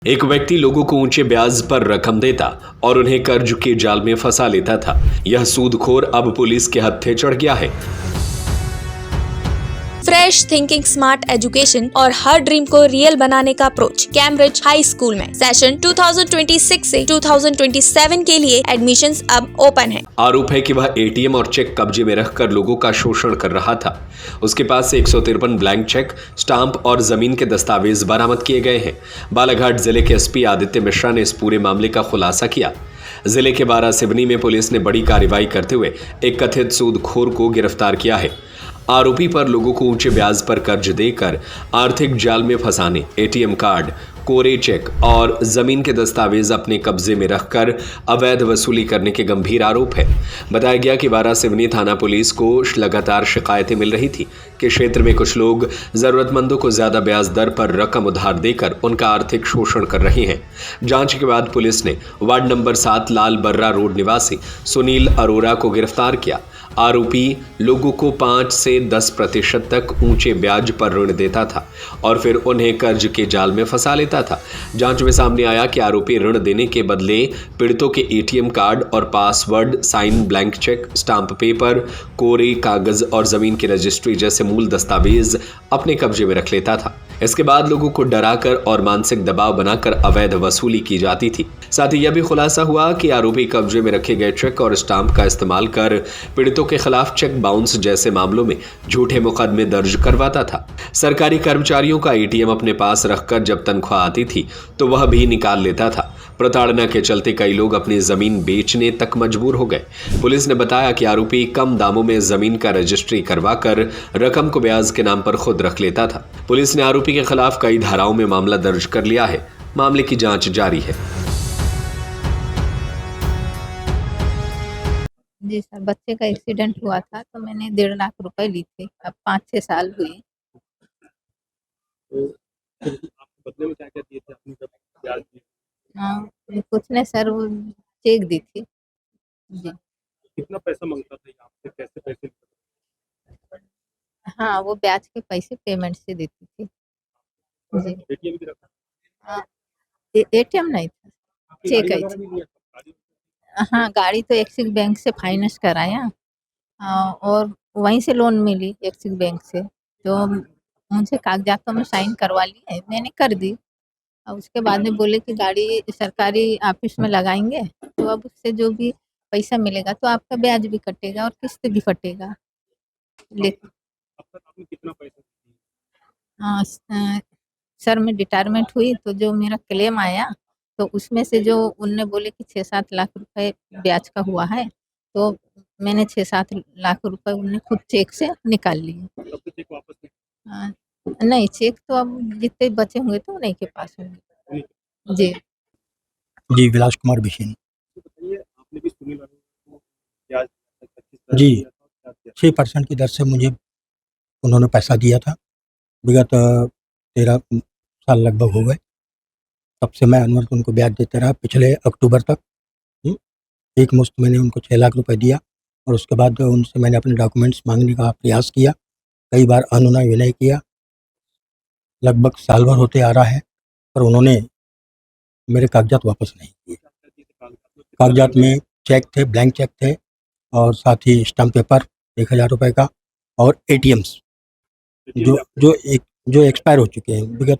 एक व्यक्ति लोगों को ऊंचे ब्याज पर रकम देता और उन्हें कर्ज के जाल में फंसा लेता था। यह सूदखोर अब पुलिस के हत्थे चढ़ गया है। फ्रेश थिंकिंग स्मार्ट एजुकेशन और हर ड्रीम को रियल बनाने का अप्रोच कैम्ब्रिज हाई स्कूल में सेशन 2026 से 2027 के लिए एडमिशंस अब ओपन है। आरोप है कि वह एटीएम और चेक कब्जे में रखकर लोगों का शोषण कर रहा था। उसके पास से 153 ब्लैंक चेक, स्टाम्प और जमीन के दस्तावेज बरामद किए गए हैं। बालाघाट जिले के एसपी आदित्य मिश्रा ने इस पूरे मामले का खुलासा किया। जिले के बारा सिवनी में पुलिस ने बड़ी कार्रवाई करते हुए एक कथित सूदखोर को गिरफ्तार किया है। आरोपी पर लोगों को ऊंचे ब्याज पर कर्ज देकर आर्थिक जाल में फंसाने, एटीएम कार्ड, कोरे चेक और जमीन के दस्तावेज अपने कब्जे में रखकर अवैध वसूली करने के गंभीर आरोप है। बताया गया कि बारा सिवनी थाना पुलिस को लगातार शिकायतें मिल रही थी कि क्षेत्र में कुछ लोग जरूरतमंदों को ज्यादा ब्याज दर पर रकम उधार देकर उनका आर्थिक शोषण कर रहे हैं। जांच के बाद पुलिस ने वार्ड नंबर 7 लाल बर्रा रोड निवासी सुनील अरोरा को गिरफ्तार किया। आरोपी लोगों को 5 से 10% तक ऊंचे ब्याज पर ऋण देता था और फिर उन्हें कर्ज के जाल में फंसा लेता था। जांच में सामने आया कि आरोपी ऋण देने के बदले पीड़ितों के एटीएम कार्ड और password, sign blank cheque, stamp paper, कोरे कागज और जमीन की रजिस्ट्री जैसे मूल दस्तावेज अपने कब्जे में रख लेता था। इसके बाद लोगों को डराकर और मानसिक दबाव बनाकर अवैध वसूली की जाती थी। साथ ही यह भी खुलासा हुआ कि आरोपी कब्जे में रखे गए चेक और स्टाम्प का इस्तेमाल कर पीड़ितों के खिलाफ चेक बाउंस जैसे मामलों में झूठे मुकदमे दर्ज करवाता था। सरकारी कर्मचारियों का एटीएम अपने पास रखकर जब तनख्वाह आती थी तो वह भी निकाल लेता था। प्रताड़ना के चलते कई लोग अपनी जमीन बेचने तक मजबूर हो गए। पुलिस ने बताया कि आरोपी कम दामों में जमीन का रजिस्ट्री करवाकर रकम को ब्याज के नाम पर खुद रख लेता था। पुलिस ने आरोपी के खिलाफ कई धाराओं में मामला दर्ज कर लिया है। मामले की जांच जारी है। जी सर, बच्चे का एक्सीडेंट हुआ था तो मैंने 1.5 लाख रुपए ली थी। अब 5-6 साल हुए। तो फिर आपको बदले में क्या-क्या दिए थे आपने जब ब्याज दिए? कुछ नहीं सर, वो चेक दी थी। जी। कितना पैसा माँगता था ये आपसे? कैसे पैसे हाँ, वो ब्याज के पैसे पेमेंट से देती थी। जी। एटीएम भी रखा? हाँ, एटीएम नहीं था, आपकी चेक गाड़ी आई वगैरह थी। भी लिया था? गाड़ी हाँ, गाड़ी तो एक्सिस बैंक से फाइनेंस कराया और वहीं से लोन मिली एक्सिस बैंक से। तो उनसे कागज़ातों में साइन करवा लिए, मैंने कर दी। और उसके बाद में बोले कि गाड़ी सरकारी ऑफिस में लगाएंगे तो अब उससे जो भी पैसा मिलेगा तो आपका ब्याज भी कटेगा और किस्त भी कटेगा। लेकिन अब तक आपने कितना पैसा दिया? हाँ, सर मैं रिटायरमेंट हुई तो जो मेरा क्लेम आया तो उसमें से जो उनने बोले कि 6-7 लाख रुपए ब्याज का हुआ है, तो मैंने 6-7 लाख रुपए उन्हें खुद चेक से निकाल लिए। तब तो चेक वापस नहीं नहीं, चेक तो अब जितने बचे होंगे तो उन्हीं के पास होंगे। नहीं। जी। जी, विलास कुमार बिसेन। तो बताइए आपने भी सुनील अरोड़ा को ब्याज किस तरह जी। दिया था और क्या किया? 6% की दर से मुझे उन्होंने पैसा दिया था। विगत 13 साल लगभग हो गए। तब से मैं अनवरत उनको ब्याज देते रहा पिछले अक्टूबर तक। एक मुश्त मैंने उनको 6 लाख रुपए दिया और उसके बाद उनसे मैंने अपने डॉक्यूमेंट्स माँगने का प्रयास किया। कई बार अनुनय विनय किया। लगभग साल भर होते आ रहा है, पर उन्होंने मेरे कागज़ात वापस नहीं किए। क्या-क्या दिए थे कागज़ात? कागज़ात में चेक थे, ब्लैंक चेक थे और साथ ही स्टाम्प पेपर 1000 रुपए का और एटीएम्स एटीएम जो एक्सपायर हो चुके हैं विगत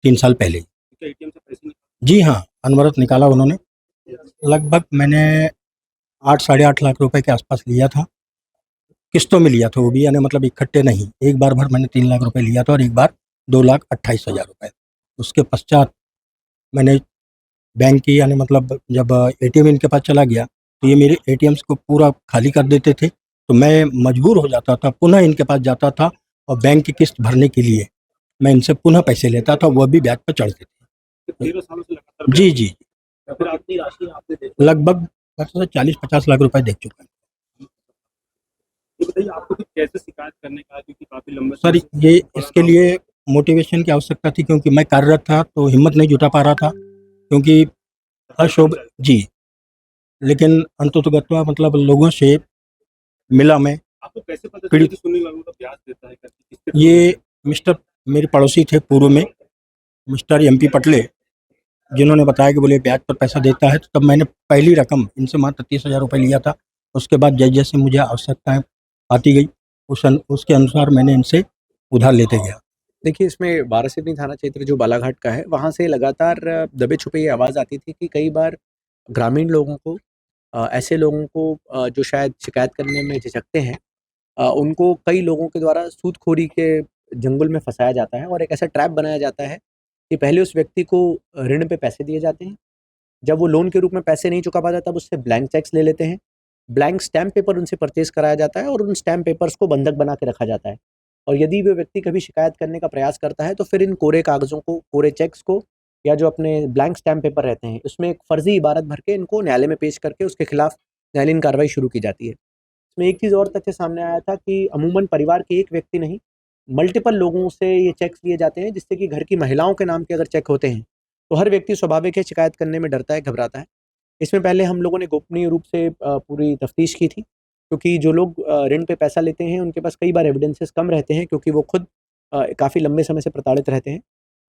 3 साल पहले। क्या एटीएम से पैसे जी हाँ, अनवरत निकाला उन्होंने। लगभग मैंने 8 साढ़े 8 लाख रुपए के आसपास लिया था। किस्तों में लिया था वो भी, यानी मतलब इकट्ठे नहीं। एक बार भर मैंने 3 लाख रुपए लिया था और एक बार 2,28,000 रुपए। उसके पश्चात मैंने बैंक की, यानी मतलब जब एटीएम इनके पास चला गया तो ये मेरे एटीएम्स को पूरा खाली कर देते थे। तो मैं मजबूर हो जाता था, पुनः इनके पास जाता था और बैंक की किस्त भरने के लिए मैं इनसे पुनः पैसे लेता था, वह भी ब्याज पर चढ़ते थे। 13 सालों से लगातार जी, जी। फिर कितनी राशि आपने देखी? लगभग 40-50 लाख रुपए देख चुका हूँ। ये बताइए आपको फिर कैसे शिकायत करने का, क्योंकि काफ़ी लंबे सर, समय से ये बड़ा इसके काम लिए मोटिवेशन की आवश्यकता थी क्योंकि मैं कार्यरत था तो हिम्मत नहीं जुटा पा रहा था क्योंकि अशोभ जी। लेकिन अंततोगत्वा मतलब लोगों से मिला मैं। आपको कैसे पता चला पीड़ित कि सुनील अरोड़ा ब्याज देता है करके? किसके ये मिस्टर मेरे पड़ोसी थे पूर्व में, मिस्टर एमपी पटले। जिन्होंने बताया कि बोले ब्याज पर पैसा देता है, तो तब मैंने पहली रकम इनसे मात्र 30,000 रुपये लिया था। उसके बाद जैसे जैसे मुझे आवश्यकताएं आती गई उसके अनुसार मैंने इनसे उधार लेते गया। देखिए, इसमें बारासिवनी थाना क्षेत्र जो बालाघाट का है, वहाँ से लगातार दबे छुपे ये आवाज़ आती थी कि कई बार ग्रामीण लोगों को ऐसे लोगों को जो शायद शिकायत करने में झिझकते हैं, उनको कई लोगों के द्वारा सूदखोरी के जंगल में फंसाया जाता है और एक ऐसा ट्रैप बनाया जाता है कि पहले उस व्यक्ति को ऋण पे पैसे दिए जाते हैं। जब वो लोन के रूप में पैसे नहीं चुका पाता, तब उससे ब्लैंक चेक्स ले लेते हैं। ब्लैंक स्टैम्प पेपर उनसे परचेज़ कराया जाता है और उन स्टैम्प पेपर्स को बंधक बना के रखा जाता है। और यदि वो व्यक्ति कभी शिकायत करने का प्रयास करता है, तो फिर इन कोरे कागज़ों को, कोरे चेक्स को या जो अपने ब्लैंक स्टैम्प पेपर रहते हैं, उसमें एक फ़र्ज़ी इबारत भर के इनको न्यायालय में पेश करके उसके खिलाफ न्यायालयीन कार्रवाई शुरू की जाती है। इसमें एक चीज़ और तथ्य सामने आया था कि अमूमन परिवार के एक व्यक्ति नहीं, मल्टीपल लोगों से ये चेक्स लिए जाते हैं, जिससे कि घर की महिलाओं के नाम के अगर चेक होते हैं, तो हर व्यक्ति स्वाभाविक है शिकायत करने में डरता है, घबराता है। इसमें पहले हम लोगों ने गोपनीय रूप से पूरी तफ्तीश की थी, क्योंकि जो लोग ऋण पे पैसा लेते हैं, उनके पास कई बार एविडेंसेस कम रहते हैं, क्योंकि वो खुद काफ़ी लंबे समय से प्रताड़ित रहते हैं।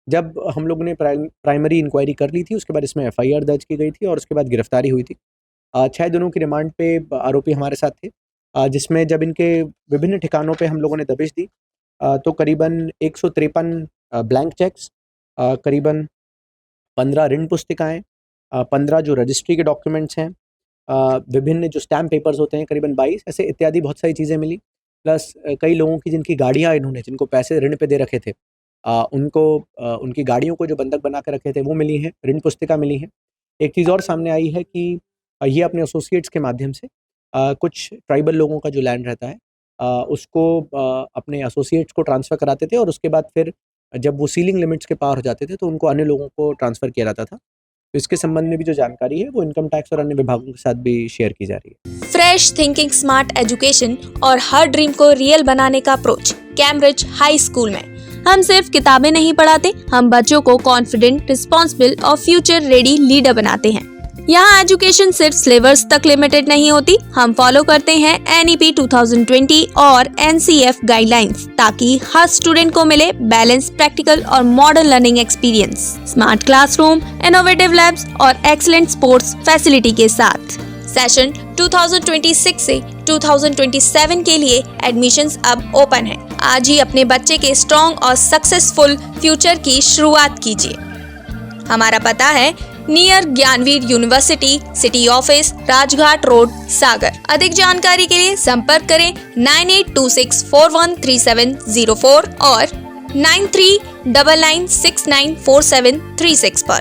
जब हम लोगों ने प्राइमरी इंक्वायरी कर ली थी, उसके बाद इसमें एफआईआर दर्ज की गई थी और उसके बाद गिरफ्तारी हुई थी। 6 दिनों की रिमांड पे आरोपी हमारे साथ थे, जिसमें जब इनके विभिन्न ठिकानों पे हम लोगों ने दबिश दी, तो करीबन 153 ब्लैंक चेक्स, करीबन 15 ऋण पुस्तिकाएँ, 15 जो रजिस्ट्री के डॉक्यूमेंट्स हैं, विभिन्न जो स्टैम्प पेपर्स होते हैं करीबन 22, ऐसे इत्यादि बहुत सारी चीज़ें मिली। प्लस कई लोगों की जिनकी गाड़ियाँ इन्होंने जिनको पैसे ऋण पे दे रखे थे, उनको उनकी गाड़ियों को जो बंधक बना के रखे थे वो मिली हैं, ऋण पुस्तिका मिली है। एक चीज़ और सामने आई है कि ये अपने एसोसिएट्स के माध्यम से कुछ ट्राइबल लोगों का जो लैंड रहता है, उसको अपने एसोसिएट्स को ट्रांसफ़र कराते थे और उसके बाद फिर जब वो सीलिंग लिमिट्स के पार हो जाते थे, तो उनको अन्य लोगों को ट्रांसफ़र किया जाता था। तो इसके संबंध में भी जो जानकारी है, वो इनकम टैक्स और अन्य विभागों के साथ भी शेयर की जा रही है। फ्रेश थिंकिंग, स्मार्ट एजुकेशन और हर ड्रीम को रियल बनाने का अप्रोच कैम्ब्रिज हाई स्कूल में। हम सिर्फ किताबें नहीं पढ़ाते, हम बच्चों को कॉन्फिडेंट, रिस्पॉन्सिबल और फ्यूचर रेडी लीडर बनाते हैं। यहाँ एजुकेशन सिर्फ सिलेबस तक लिमिटेड नहीं होती, हम फॉलो करते हैं NEP 2020 और NCF गाइडलाइंस, ताकि हर स्टूडेंट को मिले बैलेंस, प्रैक्टिकल और modern learning experience, smart classroom, innovative labs और एक्सीलेंट स्पोर्ट्स फैसिलिटी के साथ। सेशन 2026 से 2027 के लिए एडमिशंस अब ओपन है। आज ही अपने बच्चे के स्ट्रॉन्ग और सक्सेसफुल फ्यूचर की शुरुआत कीजिए। हमारा पता है near Gyanveer university, city office, Rajghat road, Sagar. अधिक जानकारी के लिए संपर्क करें 9826413704 और 9399694736 पर।